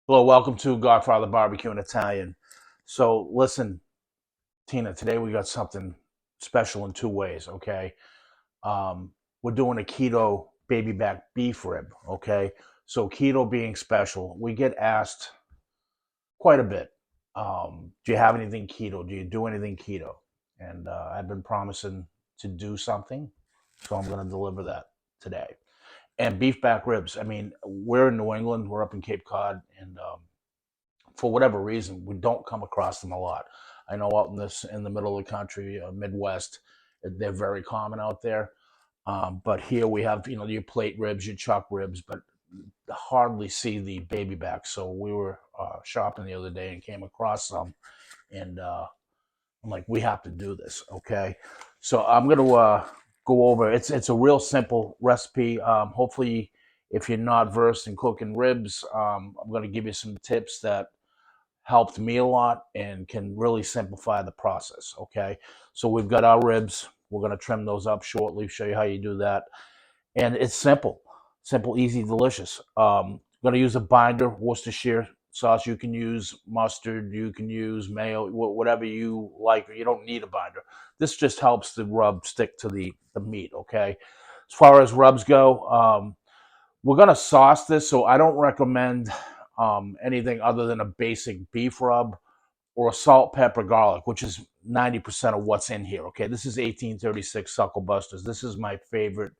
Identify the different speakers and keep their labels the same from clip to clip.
Speaker 1: Hello, welcome to Godfather Barbecue and Italian. So, listen, Tina, today we got something special in two ways, okay? We're doing a keto baby back beef rib, okay? So, keto being special, we get asked quite a bit. Do you have anything keto? Do you do anything keto? And I've been promising to do something, so I'm going to deliver that today. And beef back ribs. I mean, we're in New England, we're up in Cape Cod, and for whatever reason, we don't come across them a lot. I know out in the middle of the country, Midwest, they're very common out there. But here we have your plate ribs, your chuck ribs, but hardly see the baby back. So we were shopping the other day and came across some, and I'm like, we have to do this, okay? So I'm gonna go over. It's a real simple recipe. Hopefully, if you're not versed in cooking ribs, I'm gonna give you some tips that helped me a lot and can really simplify the process. Okay. So we've got our ribs. We're going to trim those up shortly, show you how you do that. And it's simple, easy, delicious. Going to use a binder, Worcestershire sauce. You can use mustard, you can use mayo, whatever you like. You don't need a binder. This just helps the rub stick to the meat. Okay. As far as rubs go, we're going to sauce this, so I don't recommend anything other than a basic beef rub or a salt, pepper, garlic, which is 90% of what's in here. Okay, this is 1836 Suckle Busters. This is my favorite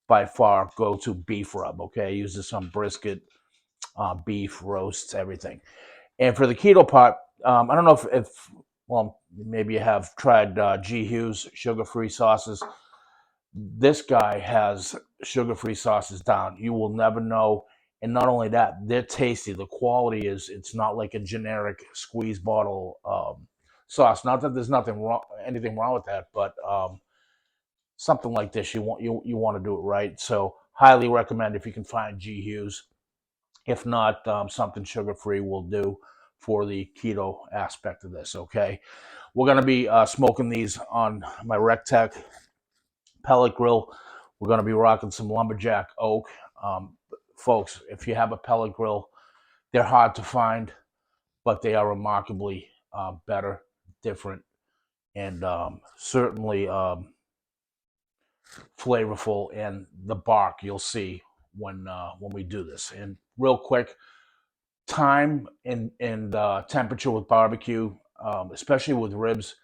Speaker 1: by far go-to beef rub. Okay, I use this on brisket, beef, roasts, everything. And for the keto part, I don't know if well, maybe you have tried G. Hughes sugar-free sauces. This guy has sugar-free sauces down. You will never know. And not only that, they're tasty. The quality is, it's not like a generic squeeze bottle sauce. Not that there's anything wrong with that, but something like this, you want to do it right. So highly recommend if you can find G. Hughes. If not, something sugar-free will do for the keto aspect of this. Okay, we're gonna be smoking these on my Rectech pellet grill. We're going to be rocking some lumberjack oak. Folks, if you have a pellet grill, they're hard to find, but they are remarkably better, different, and certainly flavorful. And the bark you'll see when we do this. And real quick, time and temperature with barbecue, especially with ribs,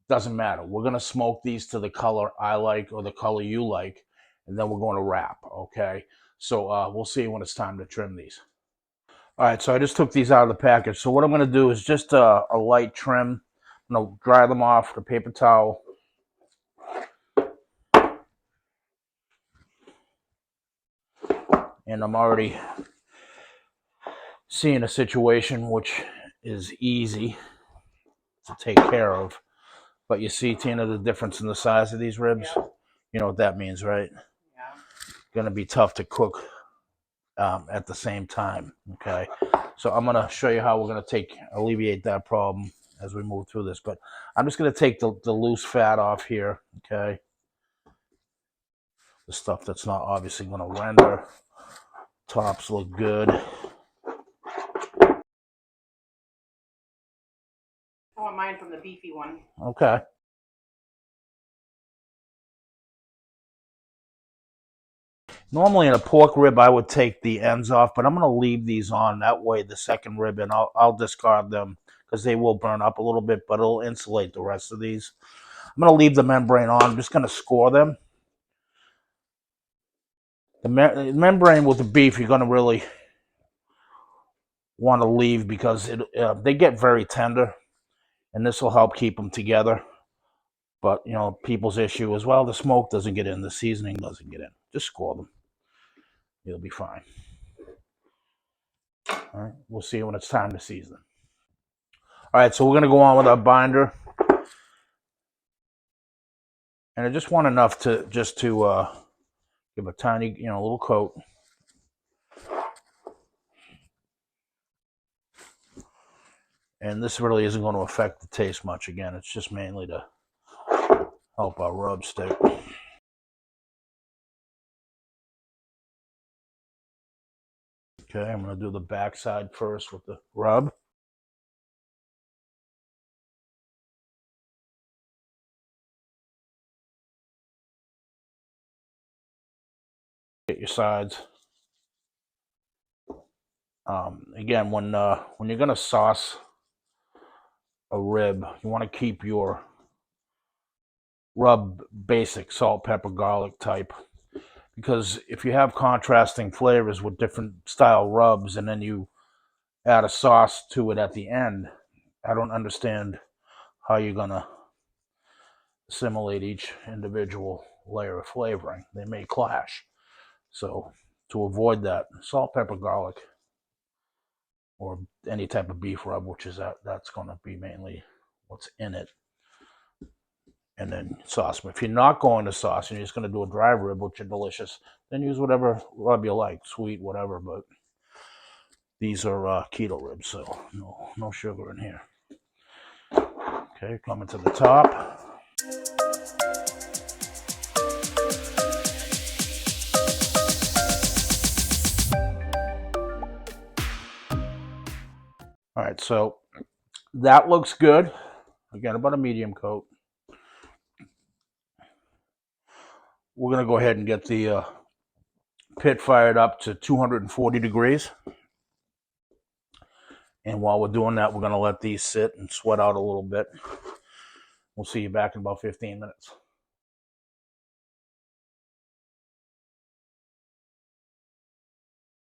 Speaker 1: doesn't matter. We're gonna smoke these to the color I like or the color you like, and then we're going to wrap. Okay, so we'll see when it's time to trim these. All right, so I just took these out of the package. So what I'm gonna do is just a light trim. I'm gonna dry them off with a paper towel. And I'm already seeing a situation which is easy to take care of. But you see, Tina, the difference in the size of these ribs? Yeah. You know what that means, right? Yeah. Going to be tough to cook at the same time, okay? So I'm going to show you how we're going to alleviate that problem as we move through this. But I'm just going to take the loose fat off here, okay? The stuff that's not obviously going to render. Tops look good.
Speaker 2: I want mine from the beefy one.
Speaker 1: Okay. Normally in a pork rib, I would take the ends off, but I'm going to leave these on. That way the second rib, and I'll discard them because they will burn up a little bit, but it'll insulate the rest of these. I'm going to leave the membrane on. I'm just going to score them. The membrane with the beef, you're going to really want to leave because they get very tender, and this will help keep them together. But, people's issue as well, the smoke doesn't get in, the seasoning doesn't get in. Just score them. You'll be fine. All right, we'll see when it's time to season. All right, so we're going to go on with our binder. And I just want enough to give a tiny, little coat. And this really isn't going to affect the taste much. Again, it's just mainly to help our rub stick. Okay, I'm going to do the back side first with the rub. Get your sides. Again, when you're going to sauce a rib, you want to keep your rub basic salt, pepper, garlic type, because if you have contrasting flavors with different style rubs and then you add a sauce to it at the end, I don't understand how you're going to assimilate each individual layer of flavoring. They may clash. So to avoid that, salt, pepper, garlic, or any type of beef rub, which is that's going to be mainly what's in it, and then sauce. But if you're not going to sauce and you're just going to do a dry rib, which are delicious, then use whatever rub you like, sweet, whatever. But these are keto ribs, so no sugar in here. Okay, coming to the top. All right, so that looks good. Again, about a medium coat. We're going to go ahead and get the pit fired up to 240 degrees. And while we're doing that, we're going to let these sit and sweat out a little bit. We'll see you back in about 15 minutes.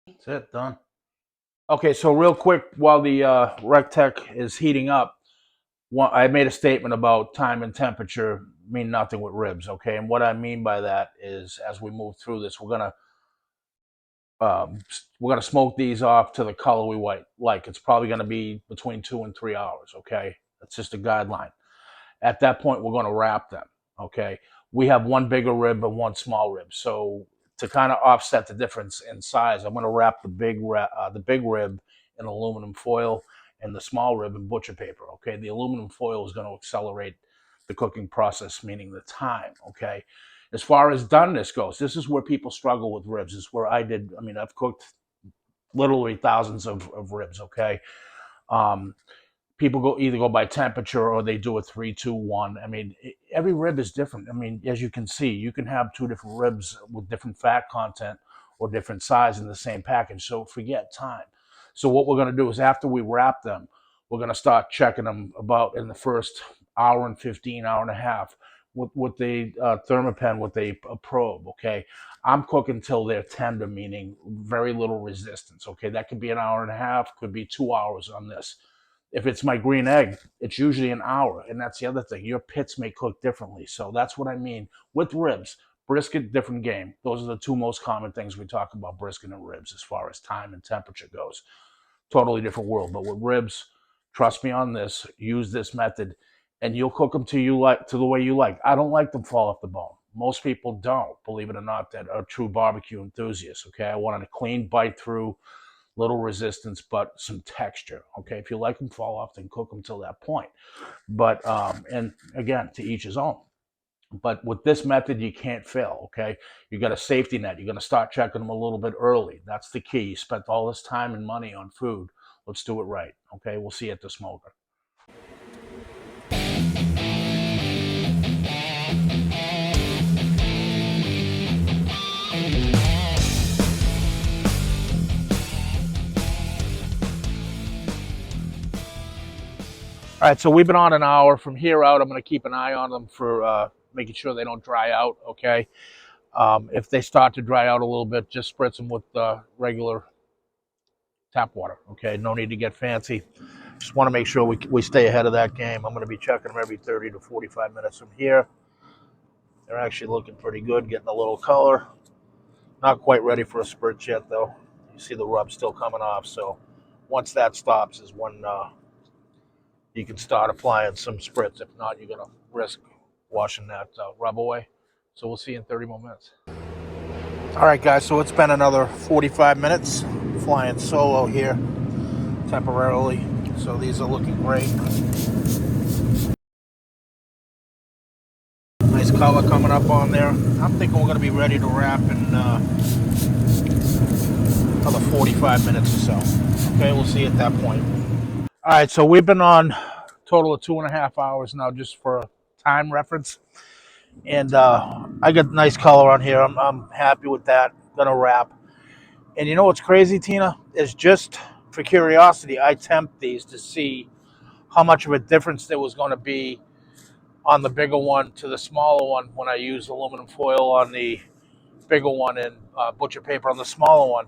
Speaker 1: That's it, done. Okay, so real quick, while the RecTech is heating up, I made a statement about time and temperature mean nothing with ribs, okay? And what I mean by that is, as we move through this, we're gonna smoke these off to the color we like. It's probably gonna be between 2 and 3 hours, okay? That's just a guideline. At that point, we're gonna wrap them, okay? We have one bigger rib and one small rib, so to kind of offset the difference in size, I'm gonna wrap the big rib in aluminum foil and the small rib in butcher paper, okay? The aluminum foil is gonna accelerate the cooking process, meaning the time, okay? As far as doneness goes, this is where people struggle with ribs. This is where I've cooked literally thousands of ribs, okay? People either go by temperature or they do a 3-2-1. I mean, every rib is different. I mean, as you can see, you can have two different ribs with different fat content or different size in the same package. So forget time. So what we're going to do is after we wrap them, we're going to start checking them about in the first hour and 15, hour and a half with the thermopen, with a probe, okay? I'm cooking till they're tender, meaning very little resistance, okay? That could be an hour and a half, could be 2 hours on this. If it's my green egg, it's usually an hour. And that's the other thing. Your pits may cook differently. So that's what I mean with ribs. Brisket, different game. Those are the two most common things we talk about, brisket and ribs, as far as time and temperature goes. Totally different world. But with ribs, trust me on this, use this method, and you'll cook them to the way you like. I don't like them fall off the bone. Most people don't, believe it or not, that are true barbecue enthusiasts. Okay, I wanted a clean bite through, little resistance, but some texture. Okay, if you like them fall off, then cook them till that point. But and again, to each his own. But with this method, you can't fail. Okay, you got a safety net. You're going to start checking them a little bit early. That's the key. You spent all this time and money on food. Let's do it right. Okay, we'll see you at the smoker. All right, so we've been on an hour. From here out, I'm going to keep an eye on them for making sure they don't dry out, okay? If they start to dry out a little bit, just spritz them with regular tap water, okay? No need to get fancy. Just want to make sure we stay ahead of that game. I'm going to be checking them every 30 to 45 minutes from here. They're actually looking pretty good, getting a little color. Not quite ready for a spritz yet, though. You see the rub still coming off, so once that stops is when you can start applying some spritz. If not, you're going to risk washing that rub away. So we'll see you in 30 more minutes. All right, guys, so it's been another 45 minutes flying solo here temporarily. So these are looking great. Nice color coming up on there. I'm thinking we're going to be ready to wrap in another 45 minutes or so. Okay, we'll see at that point. All right, so we've been on a total of 2.5 hours now, just for time reference. And I got nice color on here. I'm happy with that. Gonna wrap. And you know what's crazy, Tina? Is just for curiosity, I tempt these to see how much of a difference there was going to be on the bigger one to the smaller one when I used aluminum foil on the bigger one and butcher paper on the smaller one.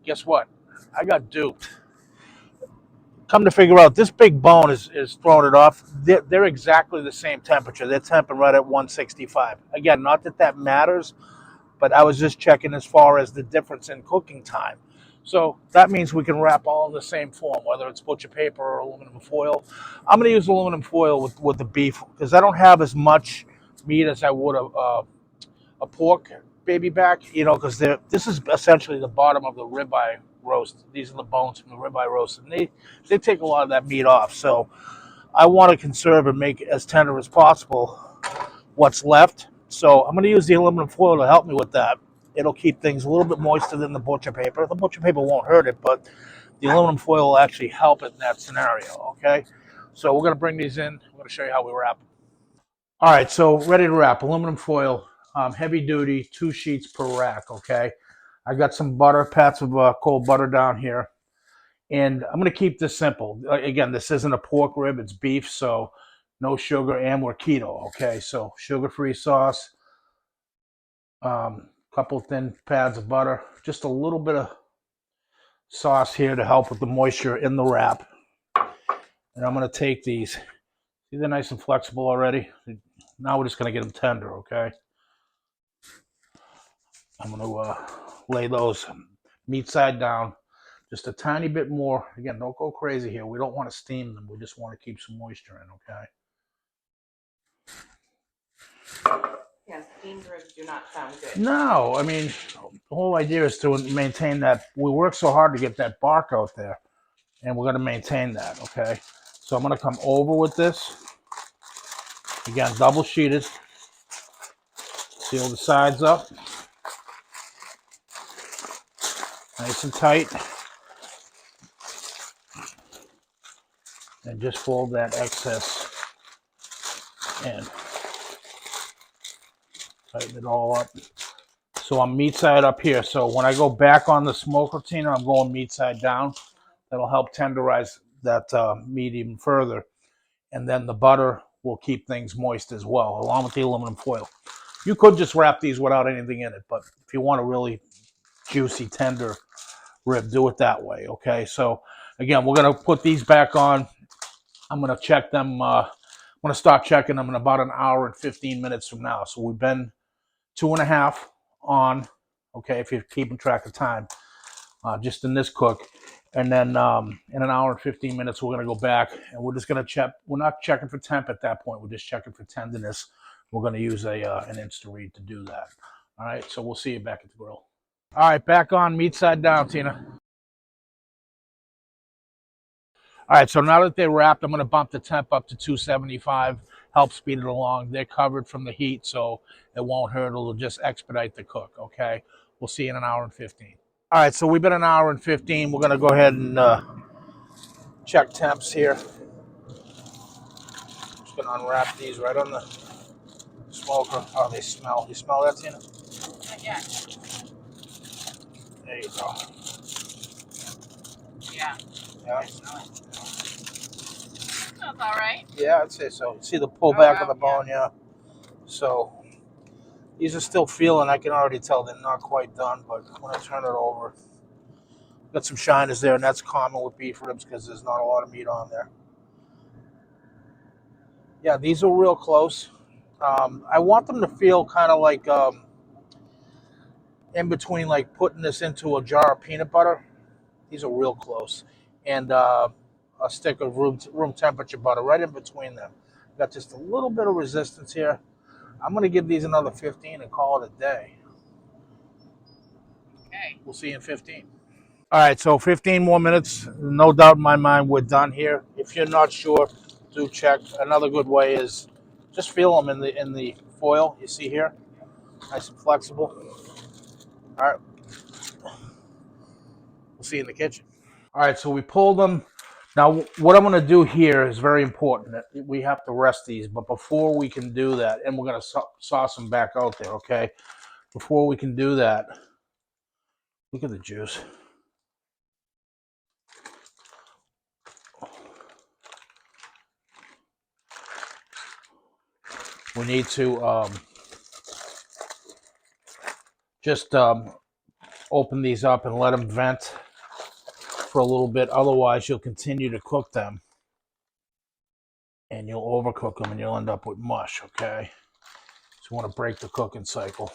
Speaker 1: Guess what? I got duped. Come to figure out, this big bone is throwing it off. They're exactly the same temperature. They're temping right at 165. Again, not that that matters, but I was just checking as far as the difference in cooking time. So that means we can wrap all in the same form, whether it's butcher paper or aluminum foil. I'm going to use aluminum foil with the beef because I don't have as much meat as I would a pork baby back, because this is essentially the bottom of the ribeye roast. These are the bones from the ribeye roast, and they take a lot of that meat off. So I want to conserve and make it as tender as possible what's left. So I'm going to use the aluminum foil to help me with that. It'll keep things a little bit moister than the butcher paper. The butcher paper won't hurt it, but the aluminum foil will actually help it in that scenario, okay? So we're going to bring these in. We're going to show you how we wrap. All right, so ready to wrap. Aluminum foil, heavy duty, 2 sheets per rack, okay? I got some butter, pats of cold butter down here. And I'm going to keep this simple. Again, this isn't a pork rib, it's beef, so no sugar, and we're keto, okay? So sugar-free sauce, couple thin pads of butter, just a little bit of sauce here to help with the moisture in the wrap. And I'm going to take these. See, they're nice and flexible already. Now we're just going to get them tender, okay? I'm going to lay those meat side down just a tiny bit more. Again, don't go crazy here. We don't want to steam them. We just want to keep some moisture in,
Speaker 2: okay? Yeah, steamed ribs do not sound good.
Speaker 1: No, I mean, the whole idea is to maintain that. We work so hard to get that bark out there, and we're going to maintain that, okay? So I'm going to come over with this. Again, double sheeted. Seal the sides up. Nice and tight. And just fold that excess in. Tighten it all up. So I'm meat side up here. So when I go back on the smoker, Tina, I'm going meat side down. That'll help tenderize that meat even further. And then the butter will keep things moist as well, along with the aluminum foil. You could just wrap these without anything in it, but if you want a really juicy, tender rib, do it that way, okay? So again, we're going to put these back on. I'm going to check them. I'm going to start checking them in about an hour and 15 minutes from now. So we've been 2.5 on, okay, if you're keeping track of time, just in this cook. And then in an hour and 15 minutes, we're going to go back and we're just going to check. We're not checking for temp at that point. We're just checking for tenderness. We're going to use an Insta-read to do that. All right, so we'll see you back at the grill. All right, back on, meat side down, Tina. All right, so now that they're wrapped, I'm going to bump the temp up to 275, help speed it along. They're covered from the heat, so it won't hurt. It'll just expedite the cook, okay? We'll see you in an hour and 15. All right, so we've been an hour and 15. We're going to go ahead and check temps here. Just going to unwrap these right on the smoker. Oh, they smell. You smell that, Tina?
Speaker 2: Not yet.
Speaker 1: There you go.
Speaker 2: Yeah.
Speaker 1: Yeah.
Speaker 2: I smell it. Smells all right.
Speaker 1: Yeah, I'd say so. See the pull back of the bone, yeah. So these are still feeling. I can already tell they're not quite done, but when I turn it over, got some shiners there, and that's common with beef ribs because there's not a lot of meat on there. Yeah, these are real close. I want them to feel kind of like in between, like putting this into a jar of peanut butter. These are real close. And a stick of room temperature butter right in between them. Got just a little bit of resistance here. I'm going to give these another 15 and call it a day.
Speaker 2: Okay.
Speaker 1: We'll see you in 15. All right, so 15 more minutes. No doubt in my mind we're done here. If you're not sure, do check. Another good way is just feel them in the foil. You see here, nice and flexible. All right. We'll see you in the kitchen. All right, so we pulled them. Now, what I'm going to do here is very important. We have to rest these, but before we can do that, and we're going to sauce them back out there, okay? Before we can do that, look at the juice. We need to just open these up and let them vent for a little bit. Otherwise, you'll continue to cook them, and you'll overcook them, and you'll end up with mush, okay? So you want to break the cooking cycle.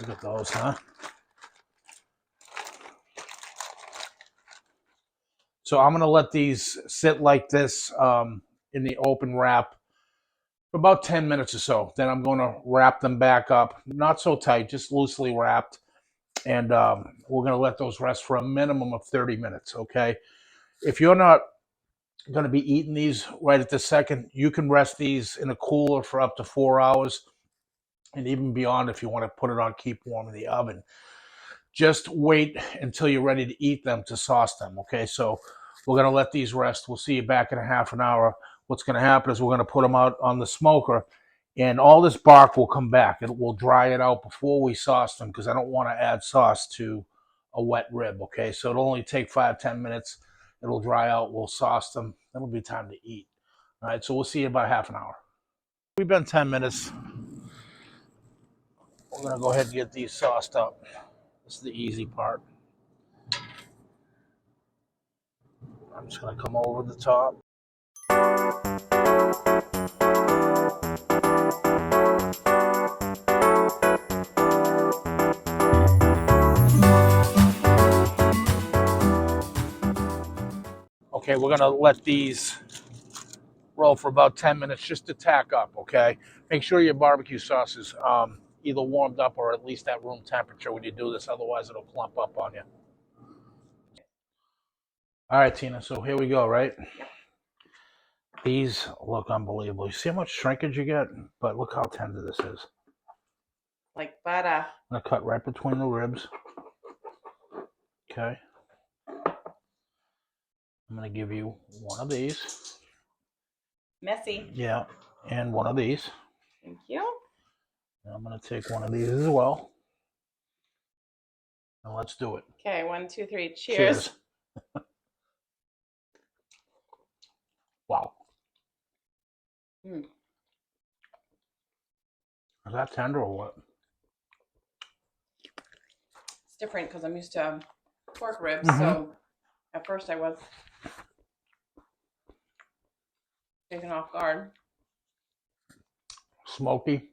Speaker 1: Look at those, huh? So I'm going to let these sit like this in the open wrap for about 10 minutes or so. Then I'm going to wrap them back up. Not so tight, just loosely wrapped. And we're going to let those rest for a minimum of 30 minutes, okay? If you're not going to be eating these right at this second, you can rest these in a cooler for up to 4 hours and even beyond if you want to put it on keep warm in the oven. Just wait until you're ready to eat them to sauce them, okay? So we're going to let these rest. We'll see you back in a half an hour. What's going to happen is we're going to put them out on the smoker, and all this bark will come back. It will dry it out before we sauce them because I don't want to add sauce to a wet rib, okay? So it'll only take 5-10 minutes. It'll dry out. We'll sauce them. It'll be time to eat. All right, so we'll see you about half an hour. We've been 10 minutes. We're going to go ahead and get these sauced up. This is the easy part. I'm just going to come over the top. Okay, we're going to let these roll for about 10 minutes just to tack up, okay? Make sure your barbecue sauce is either warmed up or at least at room temperature when you do this. Otherwise, it'll clump up on you. All right, Tina, so here we go, right?
Speaker 2: Yep.
Speaker 1: These look unbelievable. You see how much shrinkage you get? But look how tender this is.
Speaker 2: Like butter.
Speaker 1: I'm going to cut right between the ribs. Okay. I'm going to give you one of these.
Speaker 2: Messy.
Speaker 1: Yeah, and one of these.
Speaker 2: Thank you.
Speaker 1: And I'm going to take one of these as well. And let's do it.
Speaker 2: Okay, 1, 2, 3. Cheers.
Speaker 1: Cheers. Wow.
Speaker 2: Mm.
Speaker 1: Is that tender or what?
Speaker 2: It's different because I'm used to pork ribs.
Speaker 1: Mhm.
Speaker 2: So at first I was taken off guard.
Speaker 1: Smoky,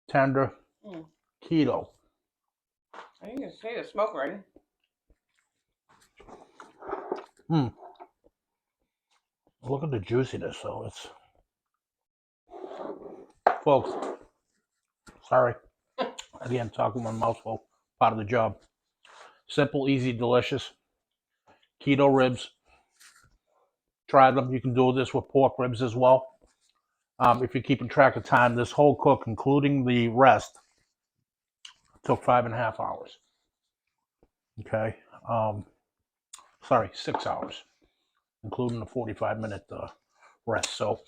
Speaker 1: tender, keto.
Speaker 2: I think you can see the smoke already.
Speaker 1: Look at the juiciness, though. It's, folks. Sorry. Again, talking with my mouth full. Part of the job. Simple, easy, delicious. Keto ribs. Try them. You can do this with pork ribs as well. If you're keeping track of time, this whole cook, including the rest, took 5.5 hours. Okay. Sorry, 6 hours, including the 45-minute rest. So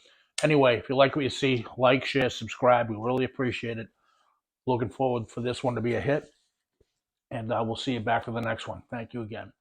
Speaker 1: anyway, if you like what you see, like, share, subscribe. We really appreciate it. Looking forward for this one to be a hit. And we'll see you back for the next one. Thank you again.